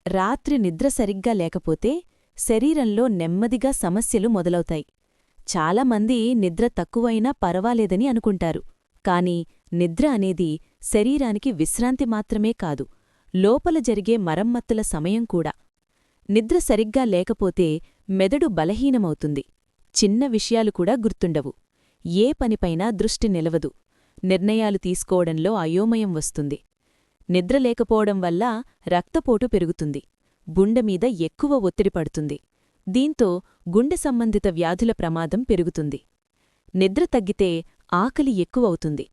రాత్రి నిద్ర సరిగ్గా లేకపోతే శరీరంలో నెమ్మదిగా సమస్యలు మొదలవుతాయి. చాలామంది నిద్ర తక్కువైనా పరవాలేదని అనుకుంటారు. కాని నిద్ర అనేది శరీరానికి విశ్రాంతి మాత్రమే కాదు, లోపల జరిగే మరమ్మత్తుల సమయం కూడా. నిద్ర సరిగ్గా లేకపోతే మెదడు బలహీనమవుతుంది. చిన్న విషయాలు కూడా గుర్తుండవు. ఏ పనిపైనా దృష్టి నిలవదు. నిర్ణయాలు తీసుకోవడంలో అయోమయం వస్తుంది. నిద్ర లేకపోవడం వల్ల రక్తపోటు పెరుగుతుంది. గుండెమీద ఎక్కువ ఒత్తిడి పడుతుంది. దీంతో గుండె సంబంధిత వ్యాధుల ప్రమాదం పెరుగుతుంది. నిద్ర తగ్గితే ఆకలి ఎక్కువవుతుంది.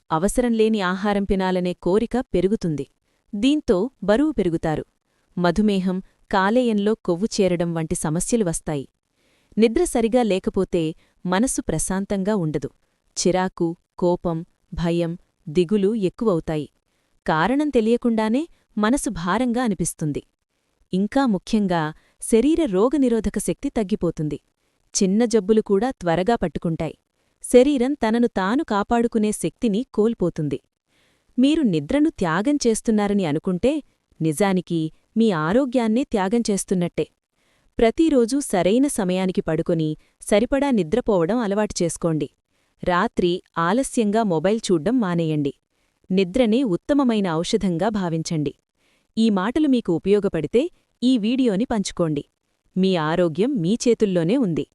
అవసరంలేని ఆహారం తినాలనే కోరిక పెరుగుతుంది. దీంతో బరువు పెరుగుతారు. మధుమేహం, కాలేయంలో కొవ్వు చేరడం వంటి సమస్యలు వస్తాయి. నిద్ర సరిగా లేకపోతే మనసు ప్రశాంతంగా ఉండదు. చిరాకు, కోపం, భయం, దిగులు ఎక్కువవుతాయి. కారణం తెలియకుండానే మనసు భారంగా అనిపిస్తుంది. ఇంకా ముఖ్యంగా శరీర రోగనిరోధక శక్తి తగ్గిపోతుంది. చిన్న జబ్బులు కూడా త్వరగా పట్టుకుంటాయి. శరీరం తనను తాను కాపాడుకునే శక్తిని కోల్పోతుంది. మీరు నిద్రను త్యాగం చేస్తున్నారని అనుకుంటే నిజానికి మీ ఆరోగ్యాన్నే త్యాగం చేస్తున్నట్టే. ప్రతిరోజూ సరైన సమయానికి పడుకొని సరిపడా నిద్రపోవడం అలవాటు చేసుకోండి. రాత్రి ఆలస్యంగా మొబైల్ చూడ్డం మానేయండి. నిద్రనే ఉత్తమమైన ఔషధంగా భావించండి. ఈ మాటలు మీకు ఉపయోగపడితే ఈ వీడియోని పంచుకోండి. మీ ఆరోగ్యం మీ చేతుల్లోనే ఉంది.